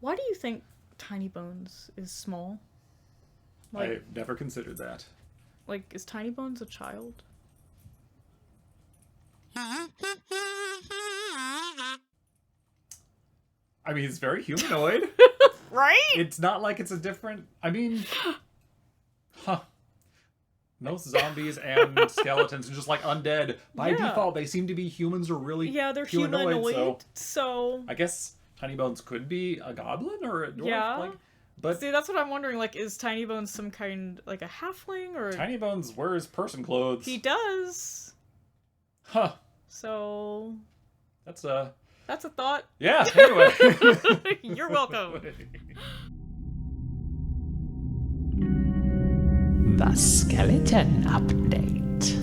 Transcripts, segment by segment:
Why do you think Tiny Bones is small? Like, I've never considered that. like, is Tiny Bones a child? I mean, it's very humanoid. Right? It's not like it's a different... I mean... Huh. Most zombies and skeletons and just like undead, by default, they seem to be humans or really Yeah, they're humanoid. so... I guess Tiny Bones could be a goblin or a dwarf. Yeah. Like, but See, that's what I'm wondering. Like, is Tiny Bones some kind, like a halfling or... Tiny Bones wears person clothes. He does. Huh. So... That's a thought. Yeah, anyway. You're welcome. The Skeleton Update.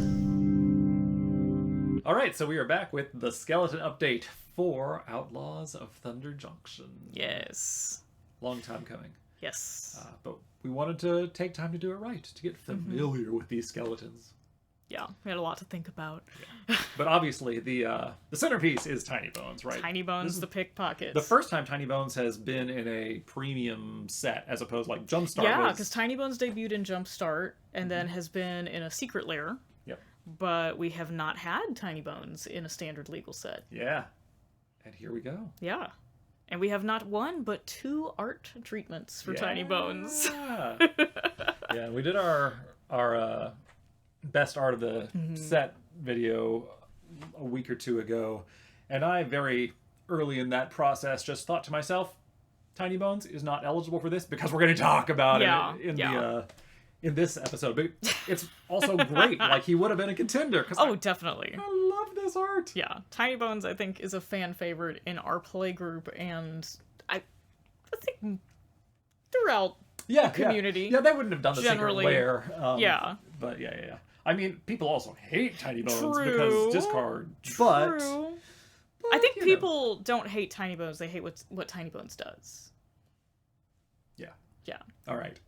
Alright, so we are back with the skeleton update for Outlaws of Thunder Junction. Yes. Long time coming. Yes. But we wanted to take time to do it right, to get familiar with these skeletons. Yeah, we had a lot to think about. Yeah. But obviously, the centerpiece is Tiny Bones, right? Tiny Bones, the pickpocket. The first time Tiny Bones has been in a premium set, as opposed like Jumpstart. Yeah, because Tiny Bones debuted in Jumpstart and then has been in a secret lair. Yep. But we have not had Tiny Bones in a standard legal set. Yeah. And here we go. Yeah. And we have not one, but 2 art treatments for Tiny Bones. Yeah, we did our best art of the set video a week or 2 ago, and I very early in that process just thought to myself, Tiny Bones is not eligible for this because we're going to talk about it in this episode. But it's also great. Like, he would have been a contender. Definitely. I love this art. Yeah, Tiny Bones I think is a fan favorite in our play group, and I think throughout the community. Yeah, they wouldn't have done the generally, secret lair. Yeah. But yeah. I mean, people also hate Tiny Bones because True. discard. But I think people don't hate Tiny Bones. They hate what Tiny Bones does. Yeah. Yeah. All right.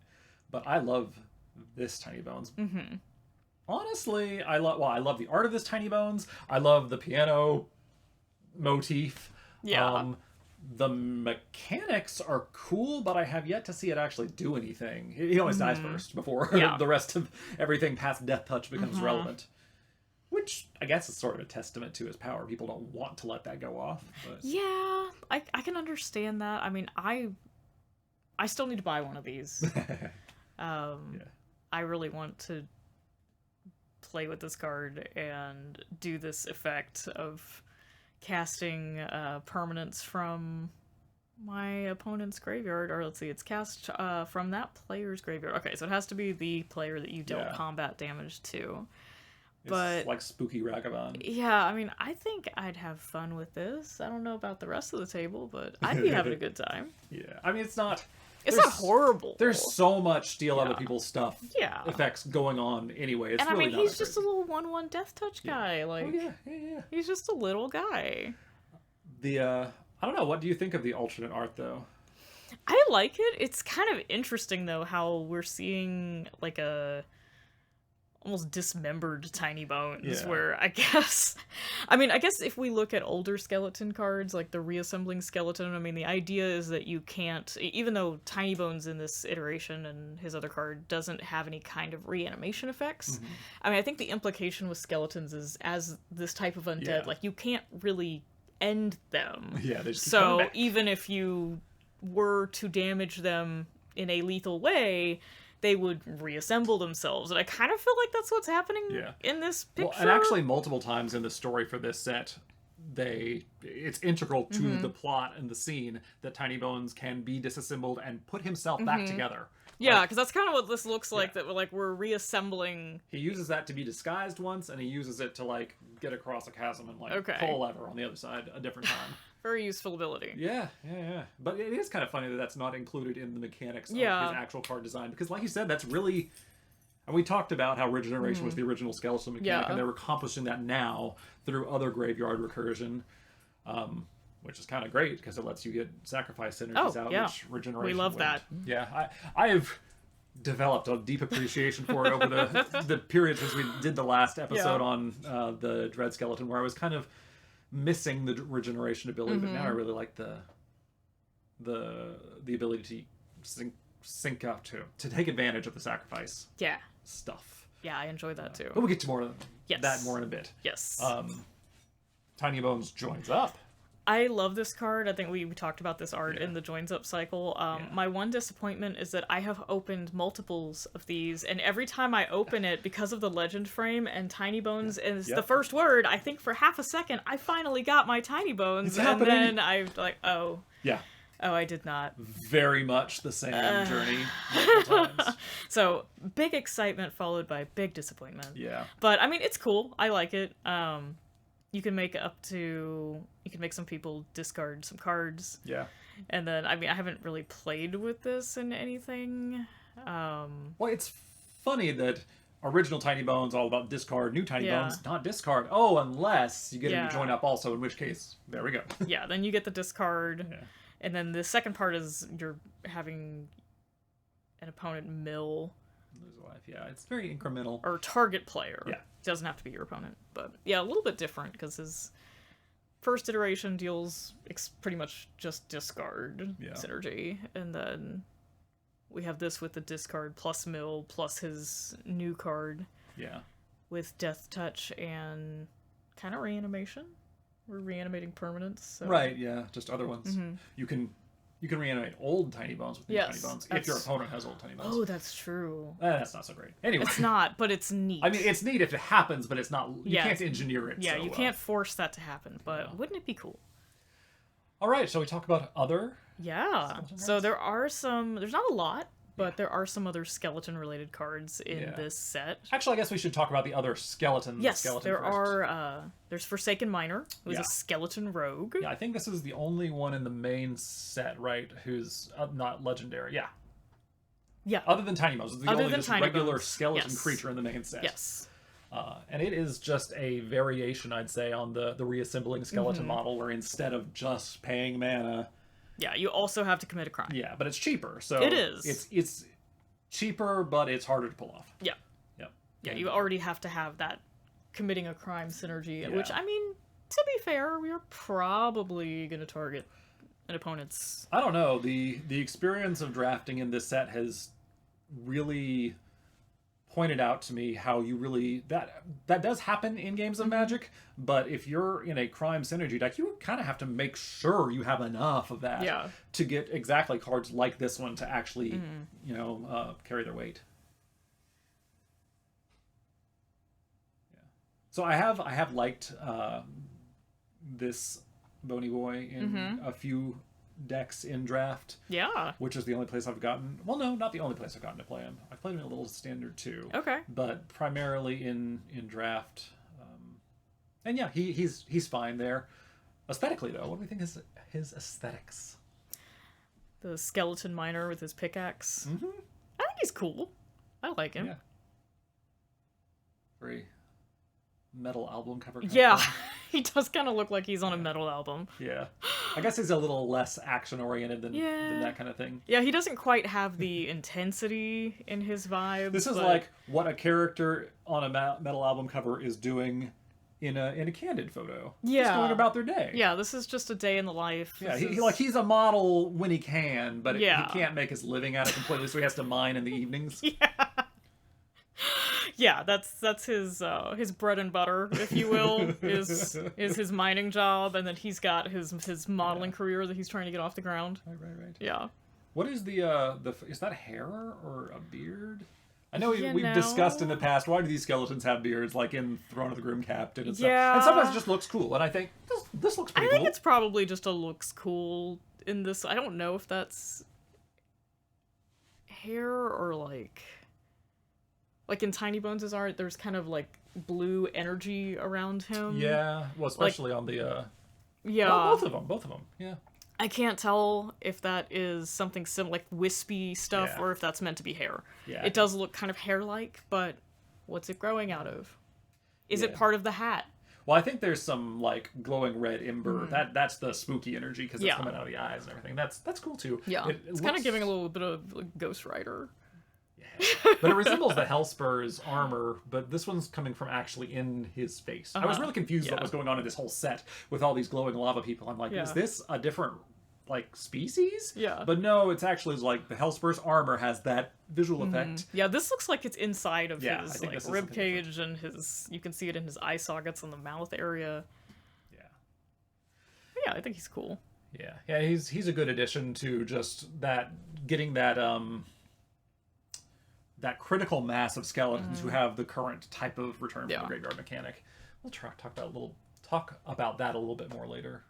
But I love this Tiny Bones. Mm-hmm. Honestly, I love the art of this Tiny Bones. I love the piano motif. Yeah. The mechanics are cool, but I have yet to see it actually do anything. He always dies first before the rest of everything past Death Touch becomes relevant. Which, I guess, is sort of a testament to his power. People don't want to let that go off. But... Yeah, I can understand that. I mean, I still need to buy one of these. I really want to play with this card and do this effect of casting permanents from my opponent's graveyard, or let's see, it's cast from that player's graveyard. Okay, so it has to be the player that you dealt combat damage to. But it's like Spooky Ragavan. Yeah, I mean, I think I'd have fun with this. I don't know about the rest of the table, but I'd be having a good time. Yeah, I mean, it's not horrible. There's so much steal other people's stuff effects going on anyway. It's and really I mean, he's just a little 1/1 death touch guy. Like, yeah. He's just a little guy. I don't know, what do you think of the alternate art though? I like it. It's kind of interesting though how we're seeing like a almost dismembered Tiny Bones, where I guess if we look at older skeleton cards, like the reassembling skeleton, I mean, the idea is that you can't, even though Tiny Bones in this iteration and his other card doesn't have any kind of reanimation effects, I mean, I think the implication with skeletons is, as this type of undead, like, you can't really end them. Yeah, they just keep so coming back. even if you were to damage them in a lethal way, they would reassemble themselves. And I kind of feel like that's what's happening in this picture. Well, and actually multiple times in the story for this set, it's integral to the plot and the scene that Tiny Bones can be disassembled and put himself back together. Yeah, because that's kind of what this looks like, that we're reassembling. He uses that to be disguised once, and he uses it to, like, get across a chasm and, like, pull a lever on the other side a different time. Very useful ability. Yeah. But it is kind of funny that that's not included in the mechanics of his actual card design. Because like you said, that's really... And we talked about how Regeneration was the original skeleton mechanic, and they're accomplishing that now through other graveyard recursion, which is kind of great, because it lets you get sacrifice synergies out, which Regeneration we love that. Yeah, I've developed a deep appreciation for it over the period since we did the last episode on the Dread Skeleton, where I was kind of missing the regeneration ability, but now I really like the the ability to sync up to take advantage of the sacrifice stuff. Yeah, I enjoy that too. But we'll get to more of that more in a bit. Yes. Tiny Bones joins up. I love this card. I think we talked about this art in the joins up cycle. My one disappointment is that I have opened multiples of these, and every time I open it, because of the legend frame and Tiny Bones is the first word, I think for half a second, I finally got my Tiny Bones, and then I'm like, oh. Yeah. Oh, I did not. Very much the same journey multiple times. So, big excitement followed by big disappointment. Yeah. But, I mean, it's cool. I like it. You can make some people discard some cards. Yeah. And then, I mean, I haven't really played with this in anything. Well, it's funny that original Tiny Bones all about discard, new Tiny Bones not discard. Oh, unless you get them to join up also, in which case, there we go. Yeah, then you get the discard. Yeah. And then the second part is you're having an opponent mill. Lose a life, yeah. It's very incremental. Or target player. Yeah. Doesn't have to be your opponent. But yeah, a little bit different because his first iteration deals pretty much just discard synergy. And then we have this with the discard plus mill plus his new card. Yeah. With Death Touch and kind of reanimation. We're reanimating permanents. So. Right, yeah. Just other ones. Mm-hmm. You can reanimate old Tiny Bones with new Tiny Bones if your opponent has old Tiny Bones. Oh, that's true. That's not so great. Anyway. It's not, but it's neat. I mean, it's neat if it happens, but it's not... You can't engineer it Yeah, you can't force that to happen, but wouldn't it be cool? All right, shall we talk about other... Yeah. So there are some... There's not a lot, but there are some other skeleton-related cards in this set. Actually, I guess we should talk about the other skeleton. Yes, there are. There's Forsaken Miner, who's a skeleton rogue. Yeah, I think this is the only one in the main set, right? Who's not legendary. Yeah. Yeah. Other than Tiny Bones, it's the only just regular skeleton creature in the main set. Yes. And it is just a variation, I'd say, on the reassembling skeleton model, where instead of just paying mana. Yeah, you also have to commit a crime. Yeah, but it's cheaper. So it is. It's cheaper, but it's harder to pull off. Yeah. Yep. Yeah, you already have to have that committing a crime synergy, which, I mean, to be fair, we're probably going to target an opponent's... I don't know. The experience of drafting in this set has really pointed out to me how you really... That does happen in games of Magic, but if you're in a crime synergy deck, you kind of have to make sure you have enough of that to get exactly cards like this one to actually, carry their weight. Yeah. So I have liked this Bony Boy in a few decks in draft. Yeah. Which is the only place I've gotten... Well, no, not the only place I've gotten to play him. I've played him in a little standard too. Okay. But primarily in draft. And yeah, he's fine there. Aesthetically, though, what do we think is his aesthetics? The skeleton miner with his pickaxe. Mm-hmm. I think he's cool. I like him. Yeah. Very metal album cover. Yeah, he does kind of look like he's on a metal album. Yeah. I guess he's a little less action-oriented than that kind of thing. Yeah, he doesn't quite have the intensity in his vibe. This is like what a character on a metal album cover is doing in a candid photo. Yeah. Just going about their day. Yeah, this is just a day in the life. Yeah, he's a model when he can, but he can't make his living at it completely, so he has to mine in the evenings. Yeah. Yeah, that's his bread and butter, if you will, is his mining job, and then he's got his modeling career that he's trying to get off the ground. Right. Yeah. What is is that hair or a beard? I know we've discussed in the past, why do these skeletons have beards, like in Throne of the Grim Captain and stuff. And sometimes it just looks cool, and I think this looks pretty cool. I think it's probably just a looks cool in this. I don't know if that's hair or like in Tiny Bones' art, there's kind of like blue energy around him. Yeah, well, especially on the both of them. Yeah. I can't tell if that is something similar, like wispy stuff, or if that's meant to be hair. Yeah. It does look kind of hair-like, but what's it growing out of? Is it part of the hat? Well, I think there's some like glowing red ember. That's the spooky energy because it's coming out of the eyes and everything. That's cool too. Yeah, it's kind of giving a little bit of like, Ghost Rider. Yeah. But it resembles the Hellspur's armor, but this one's coming from actually in his face. I was really confused what was going on in this whole set with all these glowing lava people. I'm like, is this a different like species. Yeah. But no, it's actually like the Hellspear's armor has that visual effect. Yeah, this looks like it's inside of his like rib cage and you can see it in his eye sockets in the mouth area. Yeah. But yeah, I think he's cool. Yeah. Yeah, he's a good addition to just that getting that that critical mass of skeletons who have the current type of return from the graveyard mechanic. We'll talk about that a little bit more later.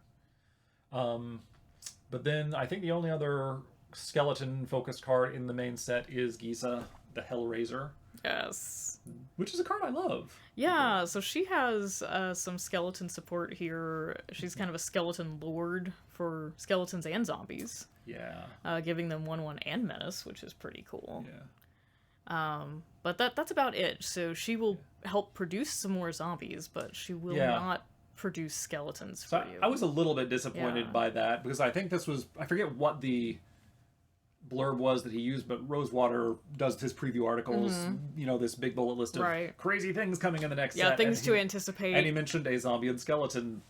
But then I think the only other skeleton-focused card in the main set is Gisa, the Hellraiser. Yes. Which is a card I love. Yeah, so she has some skeleton support here. She's kind of a skeleton lord for skeletons and zombies. Yeah. Giving them 1/1 and menace, which is pretty cool. Yeah. But that's about it. So she will help produce some more zombies, but she will not produce skeletons for you. I was a little bit disappointed by that, because I think this was, I forget what the blurb was that he used, but Rosewater does his preview articles, you know, this big bullet list of crazy things coming in the next set. Yeah, things to anticipate. And he mentioned a zombie and skeleton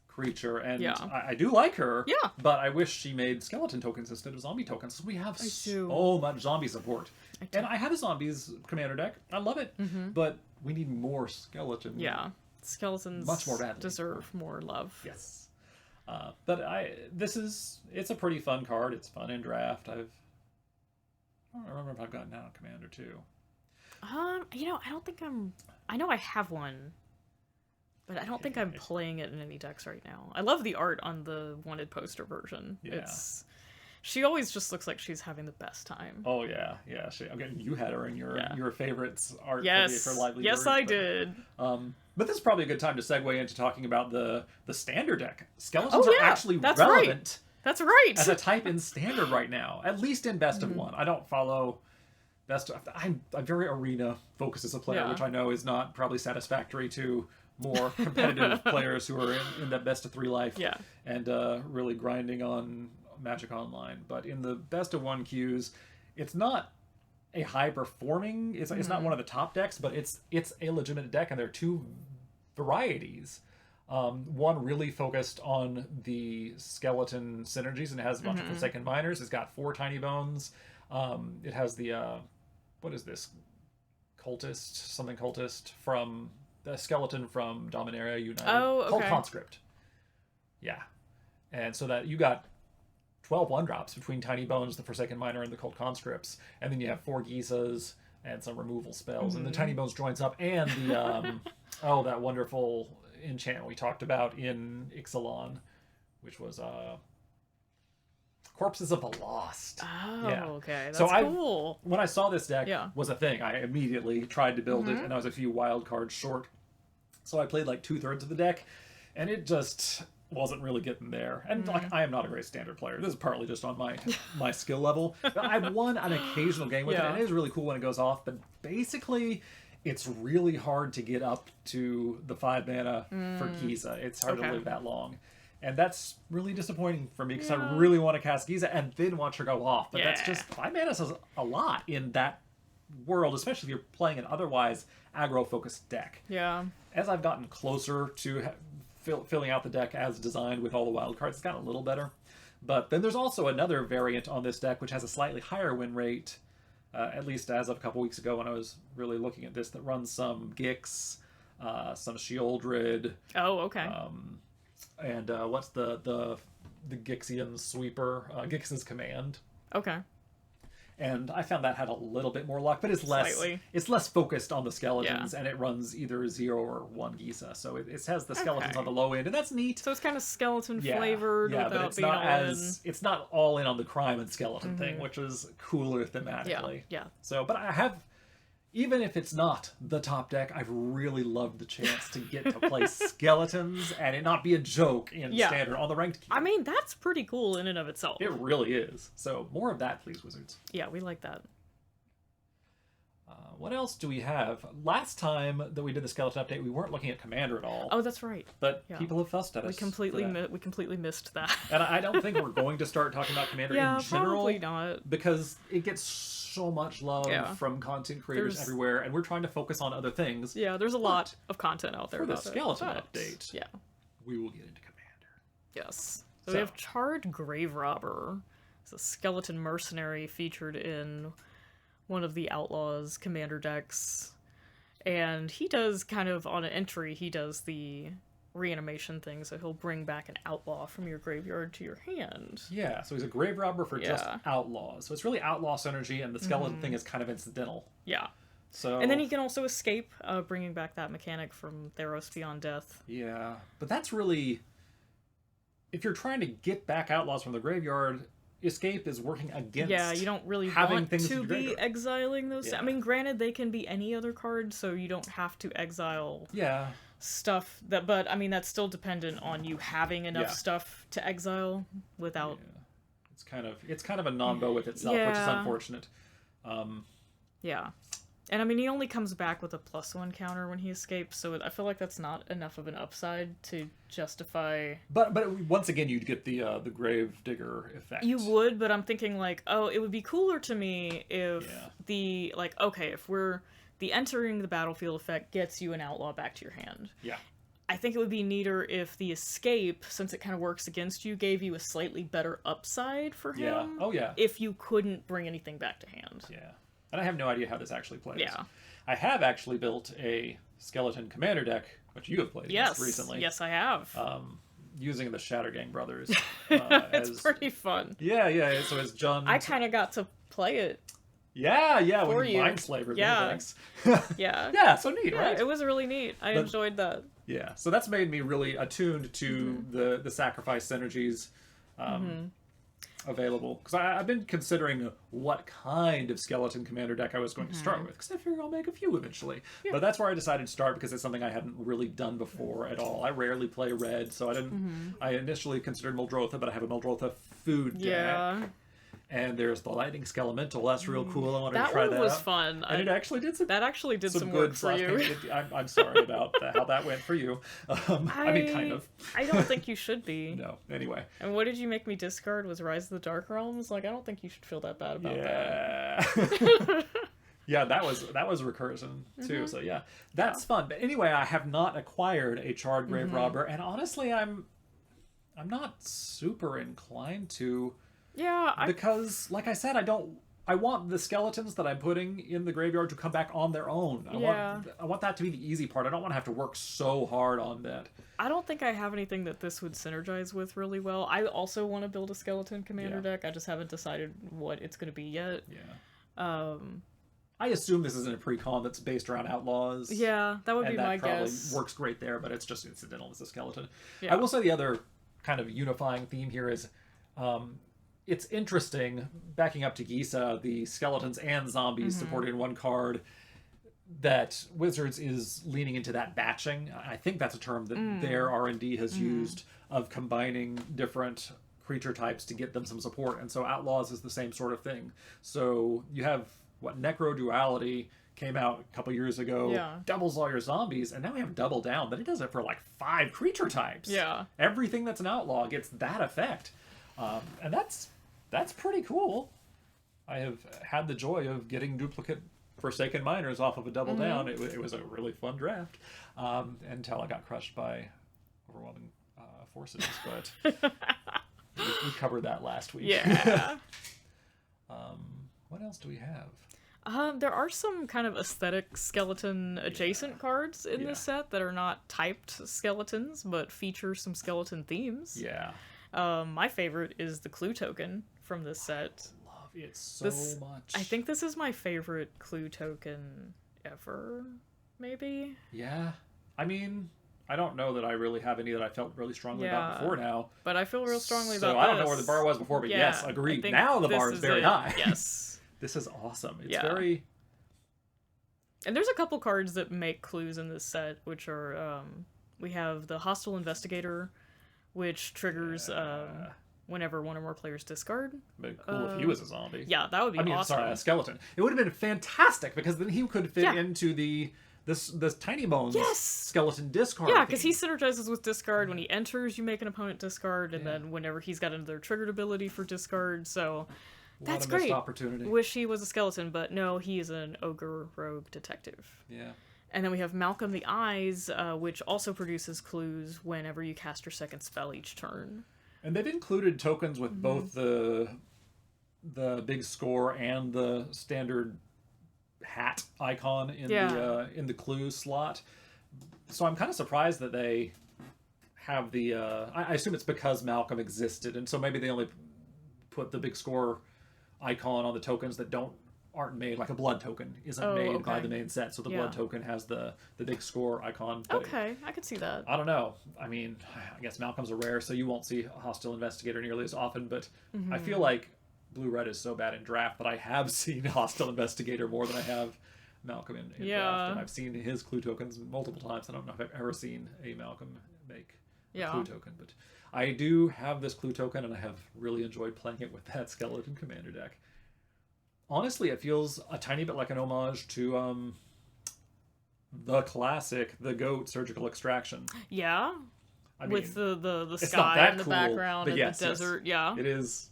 creature, and I do like her, but I wish she made skeleton tokens instead of zombie tokens. So we have so much zombie support. And I have a zombies commander deck. I love it, but we need more skeleton. Yeah, skeletons much more badly deserve more love. Yes. But it's a pretty fun card. It's fun in draft. I don't remember if I've gotten out a commander too. You know, I know I have one, but I don't think I'm playing it in any decks right now. I love the art on the wanted poster version. Yeah. She always just looks like she's having the best time. Oh yeah. Again, you had her in your favorites art for Lively Yes, Birds, I did. But this is probably a good time to segue into talking about the standard deck. Skeletons are actually relevant. That's right. As a type in standard right now, at least in best of one. I don't follow best of. I'm very arena focused as a player, which I know is not probably satisfactory to more competitive players who are in that best of 3 life. Yeah. And really grinding on Magic Online. But in the best of 1 queues, it's not a high performing, it's not one of the top decks, but it's a legitimate deck, and there are 2 varieties. One really focused on the skeleton synergies, and it has a bunch of Forsaken Miners. It's got 4 Tiny Bones. It has the what is this? Cultist from the skeleton from Dominaria United. Oh, okay. Called Conscript. Yeah. And so that you got 12 1-drops between Tiny Bones, the Forsaken Miner, and the Cult Conscripts. And then you have 4 Gisas and some removal spells. And the Tiny Bones joins up, and the that wonderful enchantment we talked about in Ixalan, which was Corpses of the Lost. Oh, okay. That's so cool. When I saw this deck was a thing, I immediately tried to build it, and I was a few wild cards short. So I played like 2/3 of the deck, and it just wasn't really getting there. And like, I am not a great standard player. This is partly just on my skill level. I've won an occasional game with it, and it is really cool when it goes off, but basically it's really hard to get up to the 5 mana for Giza. It's hard to live that long. And that's really disappointing for me, because I really want to cast Giza and then watch her go off. But that's just, 5 mana says a lot in that world, especially if you're playing an otherwise aggro-focused deck. Yeah. As I've gotten closer to filling out the deck as designed with all the wild cards, it's gotten a little better. But then there's also another variant on this deck which has a slightly higher win rate, at least as of a couple weeks ago when I was really looking at this, that runs some Gix, some Shieldred. Oh, okay. And what's the Gixian sweeper? Gix's Command. Okay. And I found that had a little bit more luck, but it's less focused on the skeletons, and it runs either 0 or 1 Gisa. So it has the skeletons on the low end, and that's neat. So it's kind of skeleton flavored without but it's being not all in. It's not all in on the crime and skeleton thing, which is cooler thematically. Yeah. So, but I have, even if it's not the top deck, I've really loved the chance to get to play skeletons and it not be a joke in standard on the ranked queue. I mean, that's pretty cool in and of itself. It really is. So more of that, please, Wizards. Yeah, we like that. What else do we have? Last time that we did the skeleton update, we weren't looking at Commander at all. Oh, that's right. But people have fussed at us. We completely missed that. And I don't think we're going to start talking about Commander in general. Probably not. Because it gets so much love from content creators everywhere, and we're trying to focus on other things. Yeah, there's a lot of content out there for about the skeleton it, update. Yeah. We will get into Commander. Yes. So we have Charred Grave Robber. It's a skeleton mercenary featured in one of the Outlaws commander decks. And he does kind of, on an entry, he does the reanimation thing, so he'll bring back an outlaw from your graveyard to your hand. Yeah, so he's a grave robber for just outlaws. So it's really outlaw synergy, and the skeleton thing is kind of incidental. Yeah. So, and then he can also escape, bringing back that mechanic from Theros Beyond Death. Yeah, but that's really... If you're trying to get back outlaws from the graveyard, escape is working against... Yeah, you don't really want to be exiling those... Yeah. I mean, granted, they can be any other card, so you don't have to exile... Yeah. Stuff that, but I mean, that's still dependent on you having enough stuff to exile without... Yeah. It's kind of a non-bo with itself, which is unfortunate. Yeah. And I mean, he only comes back with a +1 counter when he escapes, so I feel like that's not enough of an upside to justify... But once again, you'd get the Grave Digger effect. You would, but I'm thinking, like, oh, it would be cooler to me if the entering the battlefield effect gets you an outlaw back to your hand. Yeah. I think it would be neater if the escape, since it kind of works against you, gave you a slightly better upside for him. Yeah. Oh, yeah. If you couldn't bring anything back to hand. Yeah. And I have no idea how this actually plays. Yeah. I have actually built a skeleton commander deck, which you have played recently. Yes, I have. Using the Shattergang Brothers. It's pretty fun. Yeah. So as John... I kind of got to play it. Yeah, when you Mindslaver decks. Yeah, so neat, right? It was really neat. I enjoyed that. Yeah, so that's made me really attuned to the sacrifice synergies available. Because I've been considering what kind of skeleton commander deck I was going to start with, because I figure I'll make a few eventually. Yeah. But that's where I decided to start, because it's something I hadn't really done before at all. I rarely play red, so I didn't. I initially considered Muldrotha, but I have a Muldrotha food deck. Yeah. And there's the Lightning Skelemental. That's real cool. I wanted to try that. That one was fun. And it actually did some... That actually did some good work for you. I'm sorry about how that went for you. I mean, kind of. I don't think you should be. No. Anyway. And what did you make me discard? Was Rise of the Dark Realms? Like, I don't think you should feel that bad about that. Yeah, that was recursion too. So yeah, that's fun. But anyway, I have not acquired a Charred Grave Robber, and honestly, I'm not super inclined to. Yeah, because, like I said, I want the skeletons that I'm putting in the graveyard to come back on their own. I want that to be the easy part. I don't want to have to work so hard on that. I don't think I have anything that this would synergize with really well. I also want to build a skeleton commander deck. I just haven't decided what it's going to be yet. Yeah. I assume this isn't a pre-con that's based around Outlaws. Yeah, that would be my guess. Works great there, but it's just incidental as a skeleton. Yeah. I will say the other kind of unifying theme here is... it's interesting, backing up to Gisa, the skeletons and zombies supported in one card, that Wizards is leaning into that batching. I think that's a term that their R&D has used, of combining different creature types to get them some support. And so Outlaws is the same sort of thing. So you have, Necro Duality came out a couple years ago, doubles all your zombies, and now we have Double Down, but it does it for like 5 creature types. Yeah. Everything that's an outlaw gets that effect. And that's pretty cool. I have had the joy of getting duplicate Forsaken Miners off of a Double Down. It was a really fun draft until I got crushed by overwhelming forces, but we covered that last week. Yeah. What else do we have? There are some kind of aesthetic skeleton adjacent cards in this set that are not typed skeletons, but feature some skeleton themes. Yeah. My favorite is the Clue token from this set. I love it so much. I think this is my favorite Clue token ever, maybe? Yeah. I mean, I don't know that I really have any that I felt really strongly about before now. But I feel real strongly about this. So I don't know where the bar was before, but yes, agreed. Now the bar is very high. Yes. This is awesome. It's very... And there's a couple cards that make clues in this set, which are... we have the Hostile Investigator, which triggers whenever one or more players discard. It'd be cool if he was a zombie. Yeah, that would be awesome. Sorry, a skeleton. It would have been fantastic, because then he could fit into this Tiny Bones skeleton discard. Yeah, because he synergizes with discard. When he enters, you make an opponent discard, and then whenever he's got another triggered ability for discard, so... That's great. Opportunity. Wish he was a skeleton, but no, he is an ogre rogue detective. Yeah. And then we have Malcolm the Eyes, which also produces clues whenever you cast your second spell each turn. And they've included tokens with both the big score and the standard hat icon in the clue slot. So I'm kind of surprised that they have the I assume it's because Malcolm existed, and so maybe they only put the big score icon on the tokens that aren't made, like a blood token isn't made by the main set, so the blood token has the big score icon. But okay, I could see that. I don't know. I mean, I guess Malcolm's a rare, so you won't see Hostile Investigator nearly as often, but I feel like Blue-Red is so bad in draft that I have seen Hostile Investigator more than I have Malcolm in draft. And I've seen his clue tokens multiple times. I don't know if I've ever seen a Malcolm make a clue token, but I do have this clue token, and I have really enjoyed playing it with that Skeleton Commander deck. Honestly, it feels a tiny bit like an homage to the classic, the GOAT Surgical Extraction. Yeah, I mean, with the sky in the cool, background and yes, the desert. Yes. Yeah, it is.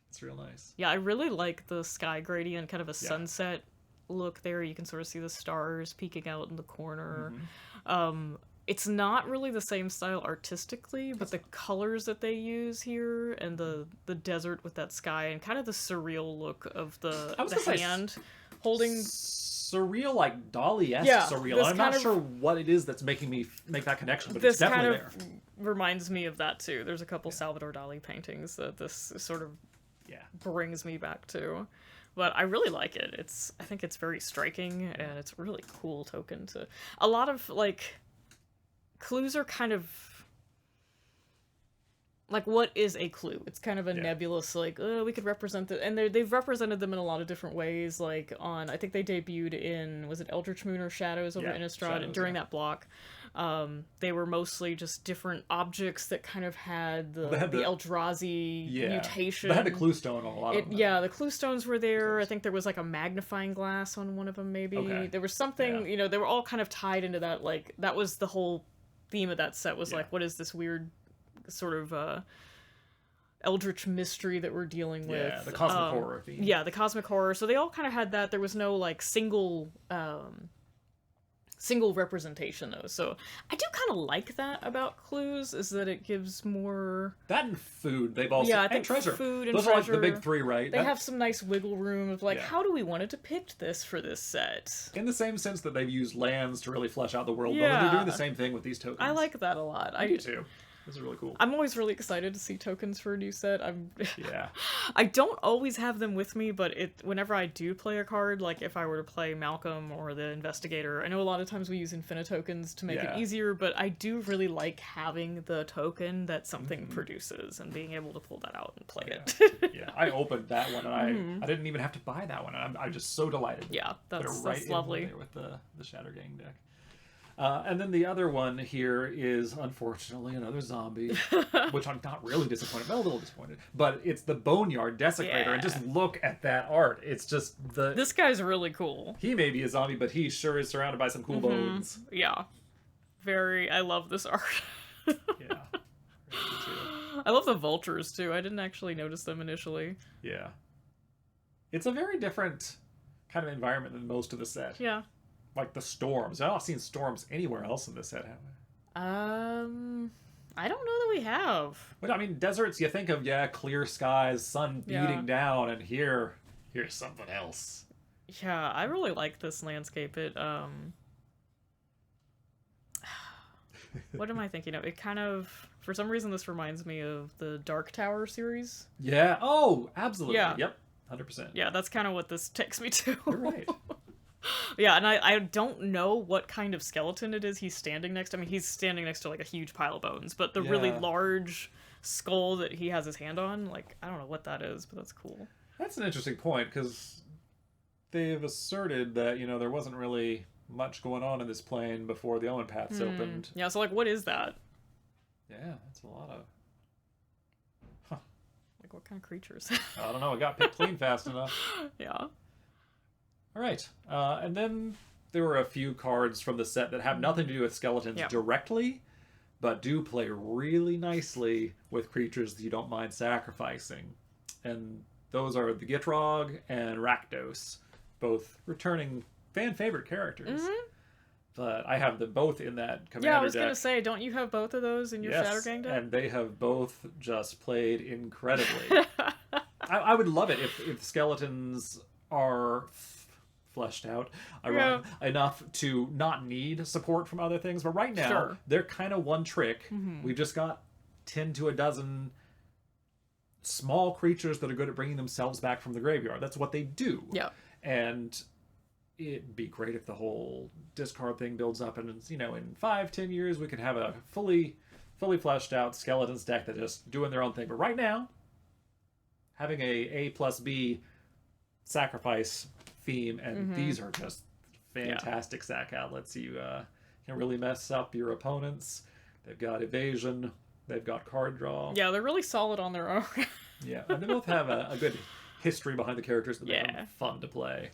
It's real nice. Yeah, I really like the sky gradient, kind of a sunset look there. You can sort of see the stars peeking out in the corner. It's not really the same style artistically, but the colors that they use here and the desert with that sky and kind of the surreal look of the hand holding... Surreal, like Dali-esque surreal. I'm not sure what it is that's making me make that connection, but it's definitely there. This kind of reminds me of that, too. There's a couple Salvador Dali paintings that this sort of brings me back to. But I really like it. I think it's very striking, and it's a really cool token to... A lot of, like... Clues are kind of like, what is a clue? It's kind of a nebulous, like, we could represent it, and they've represented them in a lot of different ways. Like I think they debuted in, was it Eldritch Moon or Shadows over Innistrad during that block. They were mostly just different objects that kind of had the Eldrazi mutation. They had the clue stone on a lot of them. Yeah, the clue stones were there. I think there was like a magnifying glass on one of them, maybe. Okay. There was something, they were all kind of tied into that. Like, that was the whole theme of that set was like, what is this weird sort of eldritch mystery that we're dealing with? Yeah, the cosmic horror theme. Yeah, the cosmic horror. So they all kind of had that. There was no like single representation though. So I do kind of like that about clues, is that it gives more... That and food. They've also... Yeah, I think treasure. Food and Those treasure. are like the big three, right? They have some nice wiggle room of like, how do we want to depict this for this set? In the same sense that they've used lands to really flesh out the world, but they're doing the same thing with these tokens. I like that a lot. I do too. This is really cool. I'm always really excited to see tokens for a new set. I don't always have them with me, but whenever I do play a card, like if I were to play Malcolm or the Investigator, I know a lot of times we use Infinitokens to make it easier, but I do really like having the token that something produces and being able to pull that out and play it. Yeah, I opened that one and I didn't even have to buy that one. I'm just so delighted. Yeah, that's lovely. In there with the Shatter Gang deck. And then the other one here is, unfortunately, another zombie, which I'm not really disappointed. Well, a little disappointed. But it's the Boneyard Desecrator, and just look at that art. It's just the... This guy's really cool. He may be a zombie, but he sure is surrounded by some cool bones. Yeah. I love this art. Yeah. I love the vultures, too. I didn't actually notice them initially. Yeah. It's a very different kind of environment than most of the set. Yeah. Like the storms. I've not seen storms anywhere else in this set, have we? I don't know that we have. But I mean, deserts, you think of, clear skies, sun beating down, and here's something else. Yeah, I really like this landscape. What am I thinking of? It kind of, for some reason, this reminds me of the Dark Tower series. Yeah. Oh, absolutely. Yeah. Yep. 100%. Yeah, that's kind of what this takes me to. You're right. Yeah, and I don't know what kind of skeleton it is he's standing next to. I mean, he's standing next to, like, a huge pile of bones, but the really large skull that he has his hand on, like, I don't know what that is, but that's cool. That's an interesting point, because they've asserted that, there wasn't really much going on in this plane before the Omen Paths opened. Yeah, so, like, what is that? Yeah, that's a lot of... Huh. Like, what kind of creatures? I don't know, it got picked clean fast enough. Yeah. All right, and then there were a few cards from the set that have nothing to do with skeletons directly, but do play really nicely with creatures that you don't mind sacrificing. And those are the Gitrog and Rakdos, both returning fan-favorite characters. But I have them both in that commander Yeah, I was deck. Gonna say, don't you have both of those in your Shattergang deck? And they have both just played incredibly. I would love it if skeletons are fleshed out enough to not need support from other things. But right now, they're kind of one trick. We've just got 10 to a dozen small creatures that are good at bringing themselves back from the graveyard. That's what they do. Yeah. And it'd be great if the whole discard thing builds up and, you know, in 5-10 years we could have a fully fleshed out skeletons deck that just doing their own thing. But right now, having a plus B sacrifice theme, and these are just fantastic sack outlets. You can really mess up your opponents. They've got evasion. They've got card draw. Yeah, they're really solid on their own. Yeah, and they both have a good history behind the characters that make them fun to play.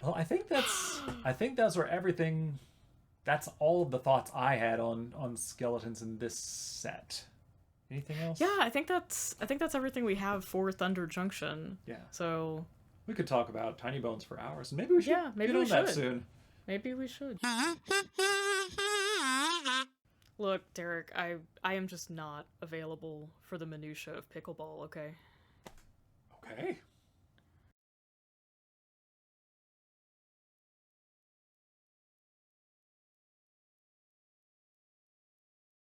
Well, I think that's where everything. That's all of the thoughts I had on skeletons in this set. Anything else? Yeah, I think that's everything we have for Thunder Junction. Yeah. So we could talk about Tiny Bones for hours. Maybe we should get on that soon. Maybe we should. Look, Derek, I am just not available for the minutia of pickleball, okay? Okay.